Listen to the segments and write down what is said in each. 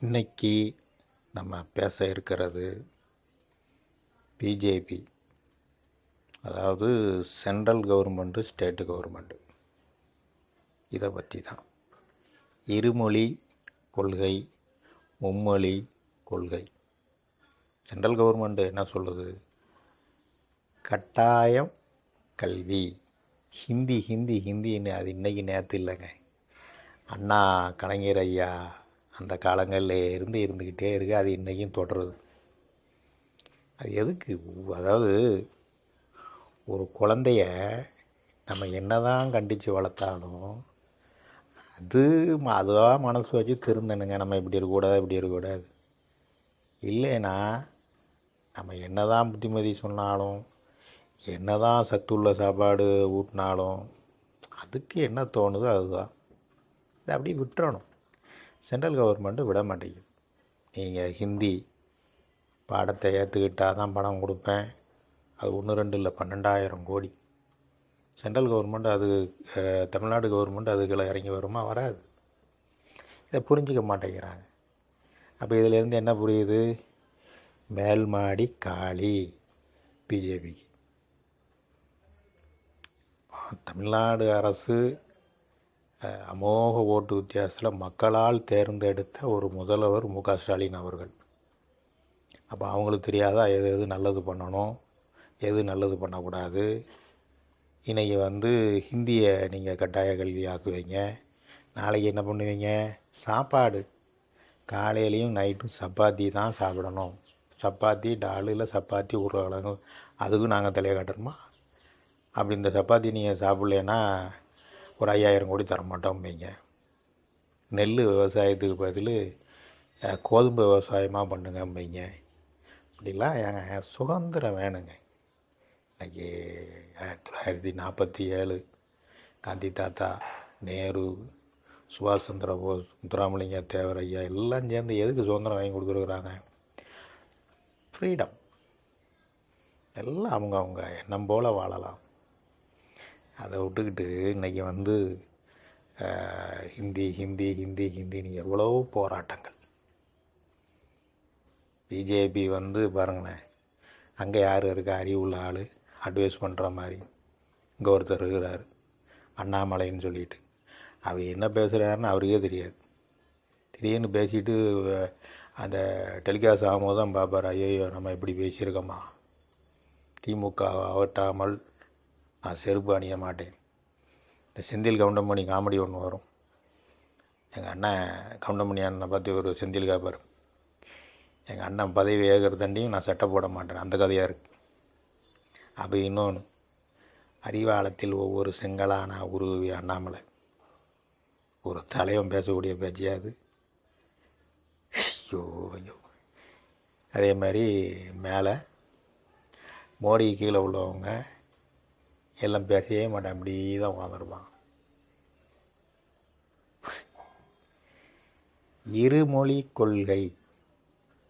இன்னைக்கு நம்ம பேச இருக்கிறது பிஜேபி, அதாவது சென்ட்ரல் கவர்மெண்ட்டு, ஸ்டேட்டு கவர்மெண்ட்டு, இதை பற்றி தான். இருமொழி கொள்கை, மும்மொழி கொள்கை. சென்ட்ரல் கவர்மெண்ட்டு என்ன சொல்லுது? கட்டாயம் கல்வி, ஹிந்தி ஹிந்தி ஹிந்தின்னு. அது இன்றைக்கி நேற்று இல்லைங்க, அண்ணா கலைஞர் ஐயா அந்த காலங்களில் இருந்துக்கிட்டே இருக்குது. அது இன்றைக்கும் தொடருது. அது எதுக்கு? அதாவது ஒரு குழந்தைய நம்ம என்ன தான் கண்டித்து வளர்த்தாலும் அதுவாக மனசு வச்சு திருந்தனுங்க. நம்ம இப்படி இருக்கக்கூடாது, இப்படி இருக்கக்கூடாது. இல்லைன்னா நம்ம என்ன தான் புத்திமதி சொன்னாலும், என்ன தான் சத்துள்ள சாப்பாடு ஊட்டினாலும் அதுக்கு என்ன தோணுதோ அதுதான். இதை அப்படி விட்டுறணும். சென்ட்ரல் கவர்மெண்ட்டு விட மாட்டேங்குது. நீங்கள் ஹிந்தி பாடத்தை ஏற்றுக்கிட்டால் தான் பணம் கொடுப்பேன். அது 1 2 இல்லை, 12,000 கோடி. சென்ட்ரல் கவர்மெண்ட் அது, தமிழ்நாடு கவர்மெண்ட் அதுக்குள்ளே இறங்கி வருமா? வராது. இதை புரிஞ்சிக்க மாட்டேங்கிறாங்க. அப்போ இதிலேருந்து என்ன புரியுது? மேல் மாடி காலி பிஜேபிக்கு. தமிழ்நாடு அரசு அமோக ஓட்டு வித்தியாசத்தில் மக்களால் தேர்ந்தெடுத்த ஒரு முதல்வர் மு க ஸ்டாலின் அவர்கள். அப்போ அவங்களுக்கு தெரியாதா எது எது நல்லது பண்ணணும், எது நல்லது பண்ணக்கூடாது? இன்றைக்கி ஹிந்தியை நீங்கள் கட்டாய கல்வி ஆக்குவீங்க, நாளைக்கு என்ன பண்ணுவீங்க? சாப்பாடு காலையிலையும் நைட்டும் சப்பாத்தி தான் சாப்பிடணும். சப்பாத்தி டால், இல்லை சப்பாத்தி உருளைக்கிழங்கு, அதுக்கும் நாங்கள் தலையை காட்டணுமா? அப்படி இந்த சப்பாத்தி நீங்கள் சாப்பிட்லேன்னா ஒரு 5,000 கோடி தரமாட்டோம்பீங்க. நெல் விவசாயத்துக்கு பதில் கோதுமை விவசாயமாக பண்ணுங்கம்பீங்க. இப்படிலாம் ஏங்க சுதந்திரம் வேணுங்க. இன்றைக்கி 1947 காந்தி தாத்தா, நேரு, சுபாஷ் சந்திர போஸ், முத்துராமலிங்க தேவர் ஐயா எல்லாம் சேர்ந்து எதுக்கு சுதந்திரம் வாங்கி கொடுத்துருக்குறாங்க? ஃப்ரீடம். எல்லாம் அவங்க எண்ணம் போல் வாழலாம். அதை விட்டுக்கிட்டு இன்றைக்கி ஹிந்தி ஹிந்தி ஹிந்தி ஹிந்தின்னு எவ்வளோ போராட்டங்கள். பிஜேபி பாருங்களேன், அங்கே யார் இருக்கா அறிவுள்ள ஆள் அட்வைஸ் பண்ணுற மாதிரி? இங்கே ஒருத்தர் இருக்கிறார் அண்ணாமலைன்னு சொல்லிட்டு. அவர் என்ன பேசுகிறாருன்னு அவருக்கே தெரியாது. திடீர்னு பேசிட்டு அந்த டெலிகாஸ்ட் ஆகும்போது தான் பார்ப்பார், ஐயோ நம்ம இப்படி பேசியிருக்கோமா, திமுக அவட்டாமல் நான் செருப்பு அணிய மாட்டேன். இந்த செந்தில் கவுண்டமணி காமெடி ஒன்று வரும். எங்கள் அண்ணன் கவுண்டமணி அண்ணனை பார்த்து ஒரு செந்தில் காப்பார், எங்கள் அண்ணன் பதவி ஏற்கிறதாண்டியும் நான் சட்டை போட மாட்டேன், அந்த கதையாக இருக்குது. அப்போ இன்னொன்று, அறிவாலத்தில் ஒவ்வொரு செங்கலான உருவி அண்ணாமலை. ஒரு தலைவன் பேசக்கூடிய பேச்சியாது. ஐயோ ஐயோ. அதே மாதிரி மேலே மோடி கீழே உள்ளவங்க எல்லாம் பேசவே மாட்டேன், அப்படி தான் உட்காந்துருப்பான். இருமொழி கொள்கை,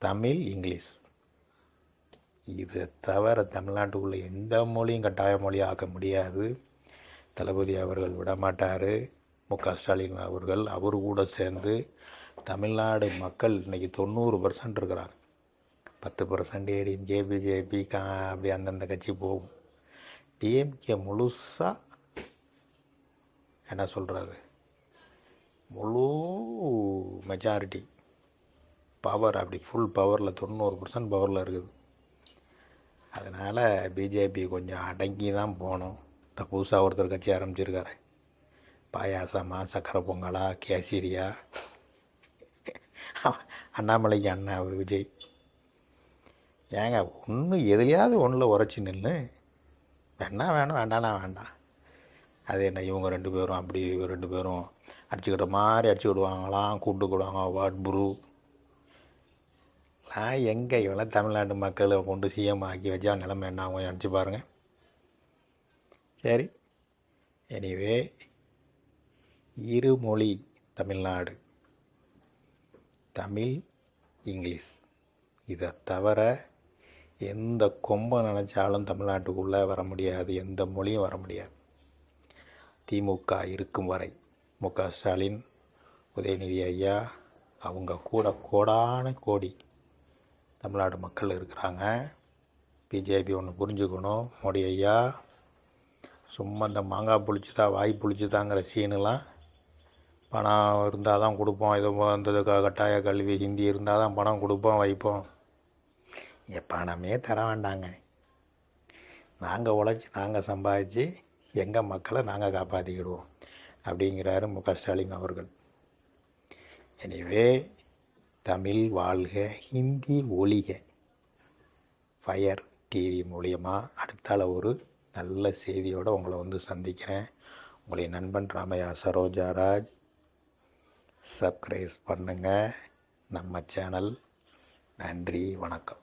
தமிழ் இங்கிலீஷ். இது தவிர தமிழ்நாட்டுக்குள்ளே எந்த மொழியும் கட்டாய மொழி ஆக்க முடியாது. தளபதி அவர்கள் விடமாட்டார். மு க ஸ்டாலின் அவர்கள் அவர் கூட சேர்ந்து தமிழ்நாடு மக்கள் இன்றைக்கி 90% இருக்கிறாங்க. 10% ஏடிஎம்கே, பிஜேபி, அப்படி அந்தந்த கட்சி போகும். டிஎம்கே முழுசாக என்ன சொல்கிறது, முழு மெஜாரிட்டி பவர், அப்படி ஃபுல் பவரில் 90% பவரில் இருக்குது. அதனால் பிஜேபி கொஞ்சம் அடங்கி தான் போகணும். இந்த புதுசாக ஒருத்தர் கட்சி ஆரம்பிச்சிருக்காரு, பாயாசமா, சக்கரை பொங்கலா, கேசரியா, அண்ணாமலைக்கு அண்ணன் அவர் விஜய். ஏங்க ஒன்று எதுலையாவது ஒன்றில் உரைச்சி நின்று வேணா வேணும், வேண்டானா வேண்டாம். அது என்ன இவங்க 2 பேரும் அப்படி, இவங்க 2 பேரும் அடிச்சுக்கிட்ட மாதிரி அடிச்சு விடுவாங்களாம், கூப்பிடுவாங்க வாட் புரு. எங்கே இவெல்லாம் தமிழ்நாட்டு மக்களை கொண்டு சிஎம் ஆக்கி வச்சா நிலைமை என்ன ஆகும் நினச்சி பாருங்கள். சரி, எனிவே இருமொழி தமிழ்நாடு, தமிழ் இங்கிலீஷ். இதை தவிர எந்த கொம்பை நினச்சாலும் தமிழ்நாட்டுக்குள்ளே வர முடியாது, எந்த மொழியும் வர முடியாது. திமுக இருக்கும் வரை மு க ஸ்டாலின், உதயநிதி ஐயா, அவங்க கூட கோடான கோடி தமிழ்நாடு மக்கள் இருக்கிறாங்க. பிஜேபி ஒன்று புரிஞ்சுக்கணும், மோடி ஐயா சும்மா இந்த மாங்காய் புளிச்சுதா வாய் புளிச்சுதாங்கிற சீனுலாம் பணம் இருந்தால் தான் கொடுப்போம், இது வந்தது கட்டாய கல்வி ஹிந்தி இருந்தால் தான் பணம் கொடுப்போம் வைப்போம். இங்கே பணமே தர வேண்டாங்க, நாங்கள் உழைச்சி நாங்கள் சம்பாதிச்சு எங்கள் மக்களை நாங்கள் காப்பாற்றிக்கிடுவோம் அப்படிங்கிறாரு ஸ்டாலின் அவர்கள். எனவே தமிழ் வாழ்க, ஹிந்தி ஒழிக. ஃபயர் டிவி மூலியமாக அடுத்தால ஒரு நல்ல செய்தியோடு உங்களை சந்திக்கிறேன். உங்களுடைய நண்பன் ராமையா சரோஜாராஜ். சப்ஸ்கிரைப் பண்ணுங்கள் நம்ம சேனல். நன்றி, வணக்கம்.